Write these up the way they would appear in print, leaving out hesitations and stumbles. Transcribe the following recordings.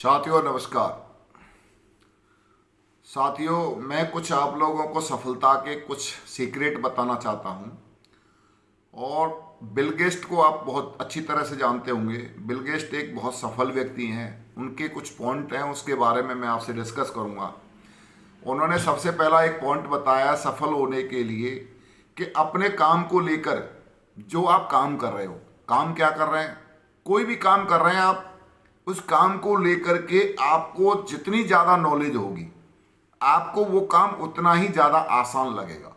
साथियों नमस्कार। साथियों, मैं कुछ आप लोगों को सफलता के कुछ सीक्रेट बताना चाहता हूं। और बिल गेट्स को आप बहुत अच्छी तरह से जानते होंगे। बिल गेट्स एक बहुत सफल व्यक्ति हैं। उनके कुछ पॉइंट हैं, उसके बारे में मैं आपसे डिस्कस करूंगा। उन्होंने सबसे पहला एक पॉइंट बताया सफल होने के लिए कि अपने काम को लेकर, जो आप काम कर रहे हो, काम क्या कर रहे हैं, कोई भी काम कर रहे हैं आप, उस काम को लेकर के आपको जितनी ज़्यादा नॉलेज होगी, आपको वो काम उतना ही ज़्यादा आसान लगेगा।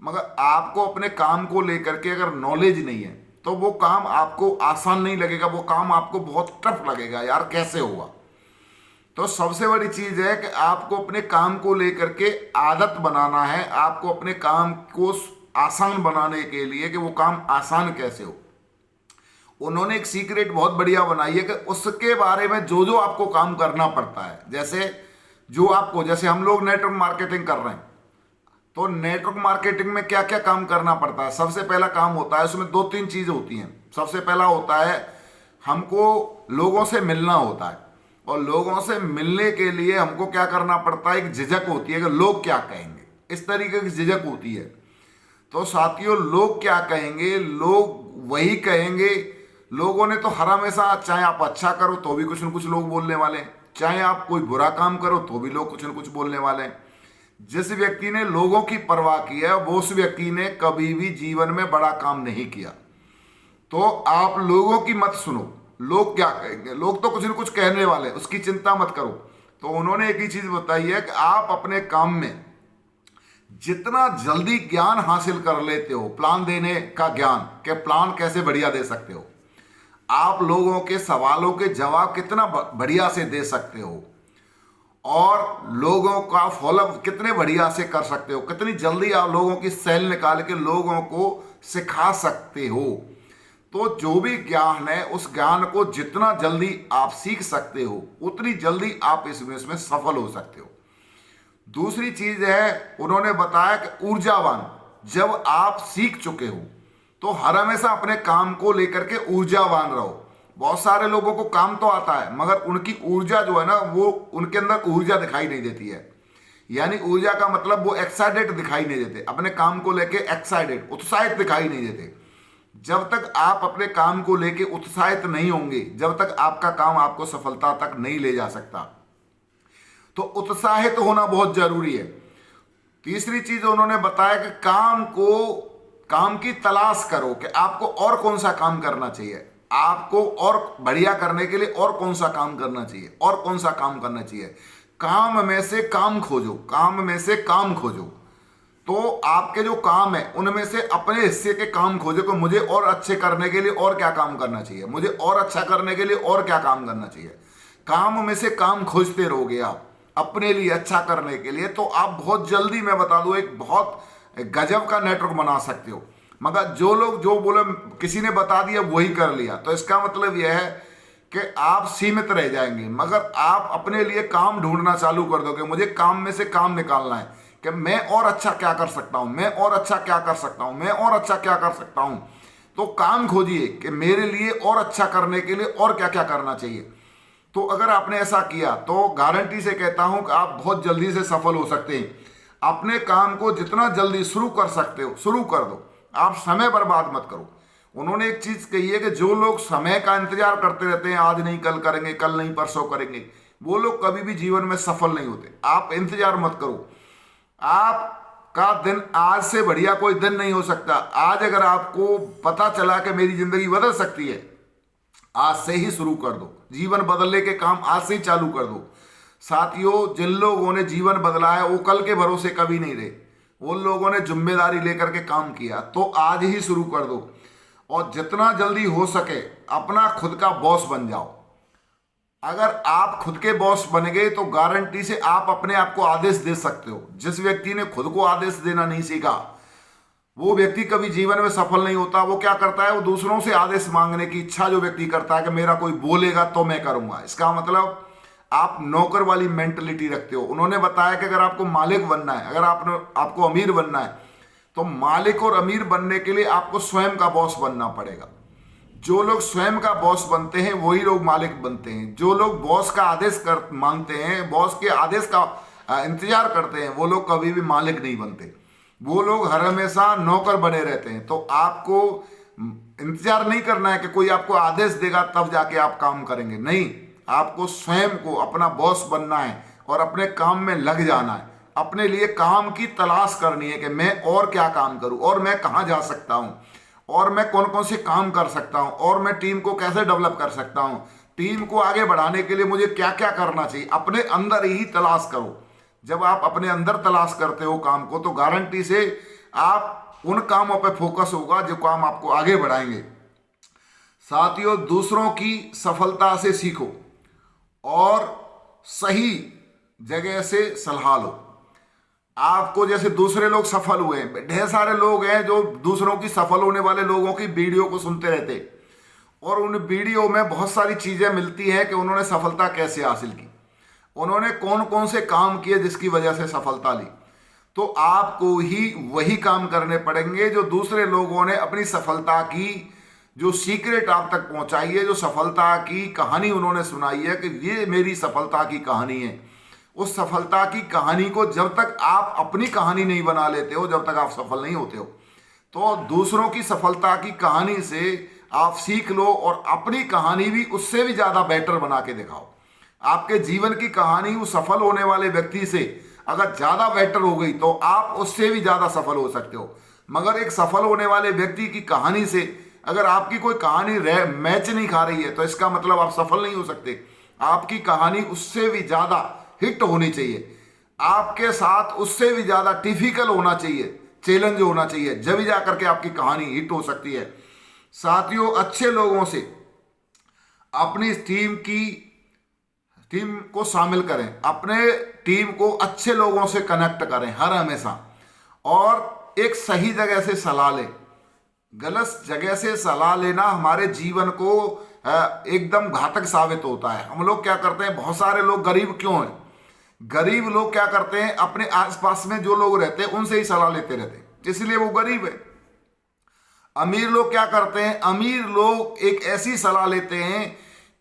मगर आपको अपने काम को लेकर के अगर नॉलेज नहीं है तो वो काम आपको आसान नहीं लगेगा, वो काम आपको बहुत टफ लगेगा। यार कैसे होगा? तो सबसे बड़ी चीज़ है कि आपको अपने काम को लेकर के आदत बनाना है। आपको अपने काम को आसान बनाने के लिए कि वो काम आसान कैसे हो, उन्होंने एक सीक्रेट बहुत बढ़िया बनाई है कि उसके बारे में जो जो आपको काम करना पड़ता है। जैसे हम लोग नेटवर्क मार्केटिंग कर रहे हैं, तो नेटवर्क मार्केटिंग में क्या क्या काम करना पड़ता है। सबसे पहला काम होता है, उसमें दो तीन चीज़ें होती हैं। सबसे पहला होता है हमको लोगों से मिलना होता है, और लोगों से मिलने के लिए हमको क्या करना पड़ता है, एक झिझक होती है कि लोग क्या कहेंगे, इस तरीके की झिझक होती है। तो साथियों, लोग क्या कहेंगे, लोग वही कहेंगे। लोगों ने तो हर हमेशा, चाहे आप अच्छा करो तो भी कुछ न कुछ लोग बोलने वाले हैं, चाहे आप कोई बुरा काम करो तो भी लोग कुछ न कुछ बोलने वाले हैं। जिस व्यक्ति ने लोगों की परवाह की है, वो उस व्यक्ति ने कभी भी जीवन में बड़ा काम नहीं किया। तो आप लोगों की मत सुनो, लोग क्या कहेंगे, लोग तो कुछ न कुछ कहने वाले हैं, उसकी चिंता मत करो। तो उन्होंने एक ही चीज बताई है कि आप अपने काम में जितना जल्दी ज्ञान हासिल कर लेते हो, प्लान देने का ज्ञान, कि प्लान कैसे बढ़िया दे सकते हो, आप लोगों के सवालों के जवाब कितना बढ़िया से दे सकते हो, और लोगों का फॉलोअप कितने बढ़िया से कर सकते हो, कितनी जल्दी आप लोगों की सेल निकाल के लोगों को सिखा सकते हो। तो जो भी ज्ञान है, उस ज्ञान को जितना जल्दी आप सीख सकते हो, उतनी जल्दी आप इस बिजनेस में सफल हो सकते हो। दूसरी चीज है, उन्होंने बताया कि ऊर्जावान, जब आप सीख चुके हो तो हर हमेशा अपने काम को लेकर के ऊर्जावान रहो। बहुत सारे लोगों को काम तो आता है, मगर उनकी ऊर्जा जो है ना, वो उनके अंदर ऊर्जा दिखाई नहीं देती है। यानी ऊर्जा का मतलब वो एक्साइटेड दिखाई नहीं देते, अपने काम को लेके एक्साइटेड, उत्साहित दिखाई नहीं देते। जब तक आप अपने काम को लेके उत्साहित नहीं होंगे, जब तक आपका काम आपको सफलता तक नहीं ले जा सकता। तो उत्साहित होना बहुत जरूरी है। तीसरी चीज उन्होंने बताया कि काम की तलाश करो कि आपको और कौन सा काम करना चाहिए, आपको और बढ़िया करने के लिए और कौन सा काम करना चाहिए, और कौन सा काम करना चाहिए। काम में से काम खोजो, काम में से काम खोजो। तो आपके जो काम है उनमें से अपने हिस्से के काम खोजो कि मुझे और अच्छे करने के लिए और क्या काम करना चाहिए, मुझे और अच्छा करने के लिए और क्या काम करना चाहिए। काम में से काम खोजते रहोगे आप अपने लिए अच्छा करने के लिए, तो आप बहुत जल्दी, मैं बता दूं, एक बहुत गजब का नेटवर्क बना सकते हो। मगर जो लोग जो बोले, किसी ने बता दिया वही कर लिया, तो इसका मतलब यह है कि आप सीमित रह जाएंगे। मगर आप अपने लिए काम ढूंढना चालू कर दोगे, मुझे काम में से काम निकालना है कि मैं और अच्छा क्या कर सकता हूं, मैं और अच्छा क्या कर सकता हूं, मैं और अच्छा क्या कर सकता हूं। तो काम खोजिए कि मेरे लिए और अच्छा करने के लिए और क्या क्या करना चाहिए। तो अगर आपने ऐसा किया तो गारंटी से कहता हूं कि आप बहुत जल्दी से सफल हो सकते हैं। अपने काम को जितना जल्दी शुरू कर सकते हो शुरू कर दो, आप समय बर्बाद मत करो। उन्होंने एक चीज कही है कि जो लोग समय का इंतजार करते रहते हैं, आज नहीं कल करेंगे, कल नहीं परसों करेंगे, वो लोग कभी भी जीवन में सफल नहीं होते। आप इंतजार मत करो। आपका दिन आज से बढ़िया कोई दिन नहीं हो सकता। आज अगर आपको पता चला कि मेरी जिंदगी बदल सकती है, आज से ही शुरू कर दो। जीवन बदलने के काम आज से ही चालू कर दो। साथियों, जिन लोगों ने जीवन बदला है वो कल के भरोसे कभी नहीं रहे। उन लोगों ने जिम्मेदारी लेकर के काम किया, तो आज ही शुरू कर दो। और जितना जल्दी हो सके अपना खुद का बॉस बन जाओ। अगर आप खुद के बॉस बन गए तो गारंटी से आप अपने आप को आदेश दे सकते हो। जिस व्यक्ति ने खुद को आदेश देना नहीं सीखा, वो व्यक्ति कभी जीवन में सफल नहीं होता। वो क्या करता है, वो दूसरों से आदेश मांगने की इच्छा जो व्यक्ति करता है कि मेरा कोई बोलेगा तो मैं करूंगा। इसका मतलब आप नौकर वाली मेंटलिटी रखते हो। उन्होंने बताया कि अगर आपको मालिक बनना है, अगर आपको अमीर बनना है, तो मालिक और अमीर बनने के लिए आपको स्वयं का बॉस बनना पड़ेगा। जो लोग स्वयं का बॉस बनते हैं वही लोग मालिक बनते हैं। जो लोग बॉस का आदेश कर मानते हैं, बॉस के आदेश का इंतजार करते हैं, वो लोग कभी भी मालिक नहीं बनते। वो लोग हर हमेशा नौकर बने रहते हैं। तो आपको इंतजार नहीं करना है कि कोई आपको आदेश देगा तब जाके आप काम करेंगे, नहीं। आपको स्वयं को अपना बॉस बनना है और अपने काम में लग जाना है। अपने लिए काम की तलाश करनी है कि मैं और क्या काम करूं, और मैं कहां जा सकता हूं, और मैं कौन कौन से काम कर सकता हूं, और मैं टीम को कैसे डेवलप कर सकता हूं, टीम को आगे बढ़ाने के लिए मुझे क्या क्या करना चाहिए। अपने अंदर ही तलाश करो। जब आप अपने अंदर तलाश करते हो काम को, तो गारंटी से आप उन कामों पे फोकस होगा जो काम आपको आगे बढ़ाएंगे। साथियों, दूसरों की सफलता से सीखो और सही जगह से सलाह लो। आपको जैसे दूसरे लोग सफल हुए हैं, ढेर सारे लोग हैं जो दूसरों की सफल होने वाले लोगों की वीडियो को सुनते रहते, और उन वीडियो में बहुत सारी चीजें मिलती हैं कि उन्होंने सफलता कैसे हासिल की, उन्होंने कौन कौन से काम किए जिसकी वजह से सफलता ली। तो आपको ही वही काम करने पड़ेंगे जो दूसरे लोगों ने अपनी सफलता की जो सीक्रेट आप तक पहुंचाई है, जो सफलता की कहानी उन्होंने सुनाई है कि ये मेरी सफलता की कहानी है। उस सफलता की कहानी को जब तक आप अपनी कहानी नहीं बना लेते हो, जब तक आप सफल नहीं होते हो। तो दूसरों की सफलता की कहानी से आप सीख लो और अपनी कहानी भी उससे भी ज्यादा बेटर बना के दिखाओ। आपके जीवन की कहानी उस सफल होने वाले व्यक्ति से अगर ज्यादा बेटर हो गई तो आप उससे भी ज्यादा सफल हो सकते हो। मगर एक सफल होने वाले व्यक्ति की कहानी से अगर आपकी कोई कहानी मैच नहीं खा रही है, तो इसका मतलब आप सफल नहीं हो सकते। आपकी कहानी उससे भी ज्यादा हिट होनी चाहिए, आपके साथ उससे भी ज्यादा टिपिकल होना चाहिए, चैलेंज होना चाहिए, जब भी जाकर के आपकी कहानी हिट हो सकती है। साथियों, अच्छे लोगों से अपनी टीम को शामिल करें, अपने टीम को अच्छे लोगों से कनेक्ट करें हर हमेशा, और एक सही जगह से सलाह लें। गलत जगह से सलाह लेना हमारे जीवन को एकदम घातक साबित होता है। हम लोग क्या करते हैं, बहुत सारे लोग गरीब क्यों हैं, गरीब लोग क्या करते हैं, अपने आसपास में जो लोग रहते हैं उनसे ही सलाह लेते रहते हैं, इसलिए वो गरीब है। अमीर लोग क्या करते हैं, अमीर लोग एक ऐसी सलाह लेते हैं,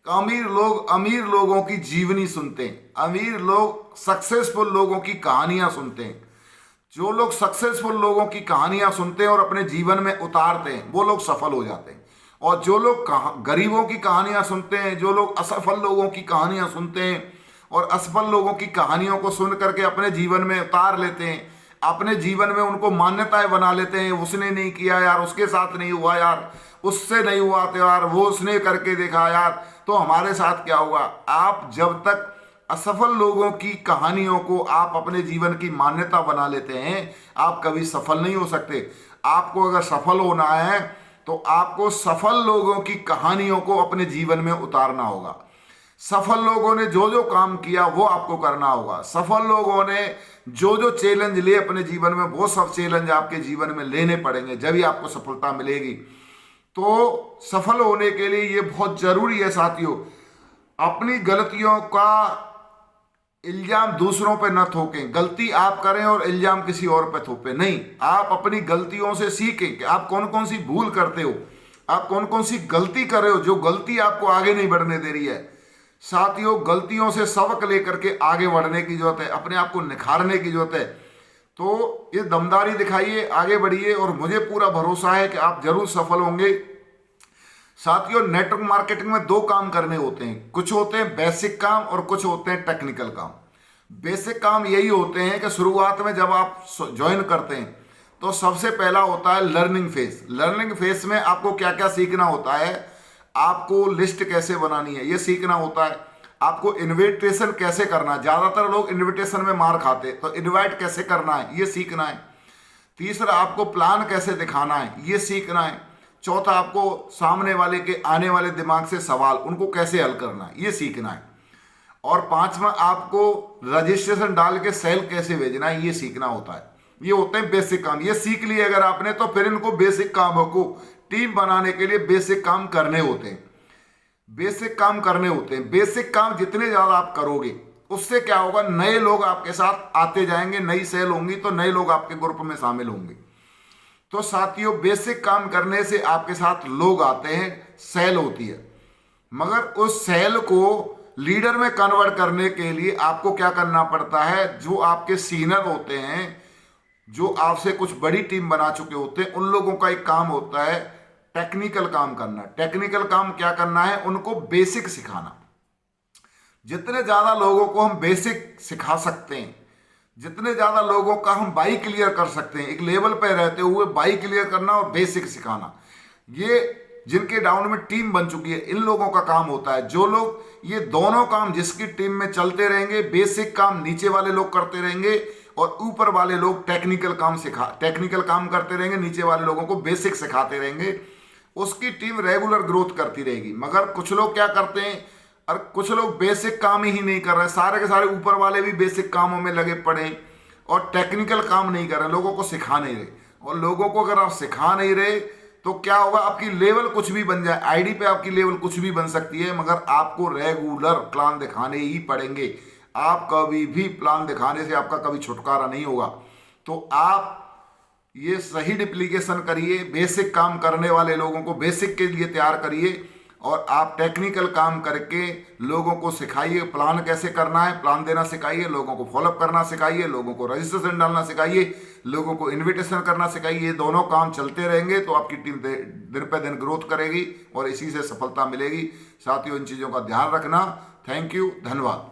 अमीर लोगों की जीवनी सुनते हैं, अमीर लोग सक्सेसफुल लोगों की कहानियां सुनते हैं। जो लोग सक्सेसफुल लोगों की कहानियां सुनते हैं और अपने जीवन में उतारते हैं, वो लोग सफल हो जाते हैं। और जो लोग गरीबों की कहानियां सुनते हैं, जो लोग असफल लोगों की कहानियां सुनते हैं और असफल लोगों की कहानियों को सुन करके अपने जीवन में उतार लेते हैं, अपने जीवन में उनको मान्यताएं बना लेते हैं, उसने नहीं किया यार, उसके साथ नहीं हुआ यार, उससे नहीं हुआ तो यार वो उसने करके देखा यार, तो हमारे साथ क्या हुआ। आप जब तक असफल लोगों की कहानियों को आप अपने जीवन की मान्यता बना लेते हैं, आप कभी सफल नहीं हो सकते। आपको अगर सफल होना है तो आपको सफल लोगों की कहानियों को अपने जीवन में उतारना होगा। सफल लोगों ने जो जो काम किया वो आपको करना होगा। सफल लोगों ने जो जो चैलेंज लिए अपने जीवन में, वो सब चैलेंज आपके जीवन में लेने पड़ेंगे, जब ही आपको सफलता मिलेगी। तो सफल होने के लिए ये बहुत जरूरी है साथियों, अपनी गलतियों का इल्जाम दूसरों पे न थोपें। गलती आप करें और इल्जाम किसी और पे थोपें नहीं। आप अपनी गलतियों से सीखें कि आप कौन कौन सी भूल करते हो, आप कौन कौन सी गलती कर रहे हो जो गलती आपको आगे नहीं बढ़ने दे रही है। साथियों, गलतियों से सबक लेकर के आगे बढ़ने की जरूरत है, अपने आप को निखारने की जरूरत है। तो ये दमदारी दिखाइए, आगे बढ़िए, और मुझे पूरा भरोसा है कि आप जरूर सफल होंगे। साथियों, नेटवर्क मार्केटिंग में दो काम करने होते हैं, कुछ होते हैं बेसिक काम और कुछ होते हैं टेक्निकल काम। बेसिक काम यही होते हैं कि शुरुआत में जब आप ज्वाइन करते हैं तो सबसे पहला होता है लर्निंग फेज। लर्निंग फेज में आपको क्या क्या सीखना होता है, आपको लिस्ट कैसे बनानी है ये सीखना होता है, आपको इन्विटेशन कैसे करना है, ज्यादातर लोग इन्विटेशन में मार खाते हैं, तो इन्वाइट कैसे करना है ये सीखना है। तीसरा, आपको प्लान कैसे दिखाना है ये सीखना है। चौथा, आपको सामने वाले के आने वाले दिमाग से सवाल उनको कैसे हल करना है ये सीखना है। और पांचवा, आपको रजिस्ट्रेशन डाल के सेल कैसे भेजना है ये सीखना होता है। ये होते हैं बेसिक काम। ये सीख लिए अगर आपने तो फिर इनको बेसिक कामों को टीम बनाने के लिए बेसिक काम करने होते हैं। बेसिक काम करने होते हैं। बेसिक काम जितने ज्यादा आप करोगे उससे क्या होगा, नए लोग आपके साथ आते जाएंगे, नई सेल होंगी तो नए लोग आपके ग्रुप में शामिल होंगे। तो साथियों, बेसिक काम करने से आपके साथ लोग आते हैं, सेल होती है, मगर उस सेल को लीडर में कन्वर्ट करने के लिए आपको क्या करना पड़ता है, जो आपके सीनियर होते हैं, जो आपसे कुछ बड़ी टीम बना चुके होते हैं, उन लोगों का एक काम होता है टेक्निकल काम करना। टेक्निकल काम क्या करना है, उनको बेसिक सिखाना। जितने ज्यादा लोगों को हम बेसिक सिखा सकते हैं, जितने ज्यादा लोगों का हम बाई क्लियर कर सकते हैं, एक लेवल पे रहते हुए बाई क्लियर करना और बेसिक सिखाना, ये जिनके डाउन में टीम बन चुकी है इन लोगों का काम होता है। जो लोग ये दोनों काम जिसकी टीम में चलते रहेंगे, बेसिक काम नीचे वाले लोग करते रहेंगे और ऊपर वाले लोग टेक्निकल काम करते रहेंगे, नीचे वाले लोगों को बेसिक सिखाते रहेंगे, उसकी टीम रेगुलर ग्रोथ करती रहेगी। मगर कुछ लोग क्या करते हैं, और कुछ लोग बेसिक काम ही नहीं कर रहे, सारे के सारे ऊपर वाले भी बेसिक कामों में लगे पड़े और टेक्निकल काम नहीं कर रहे, लोगों को सिखा नहीं रहे। और लोगों को अगर आप सिखा नहीं रहे तो क्या होगा, आपकी लेवल कुछ भी बन जाए, आईडी पे आपकी लेवल कुछ भी बन सकती है, मगर आपको रेगुलर प्लान दिखाने ही पड़ेंगे। आप कभी भी प्लान दिखाने से आपका कभी छुटकारा नहीं होगा। तो आप ये सही डिप्लीकेशन करिए, बेसिक काम करने वाले लोगों को बेसिक के लिए तैयार करिए और आप टेक्निकल काम करके लोगों को सिखाइए प्लान कैसे करना है, प्लान देना सिखाइए, लोगों को फॉलोअप करना सिखाइए, लोगों को रजिस्ट्रेशन डालना सिखाइए, लोगों को इनविटेशन करना सिखाइए। ये दोनों काम चलते रहेंगे तो आपकी टीम दिन पे दिन ग्रोथ करेगी और इसी से सफलता मिलेगी। साथियों, इन चीज़ों का ध्यान रखना। थैंक यू, धन्यवाद।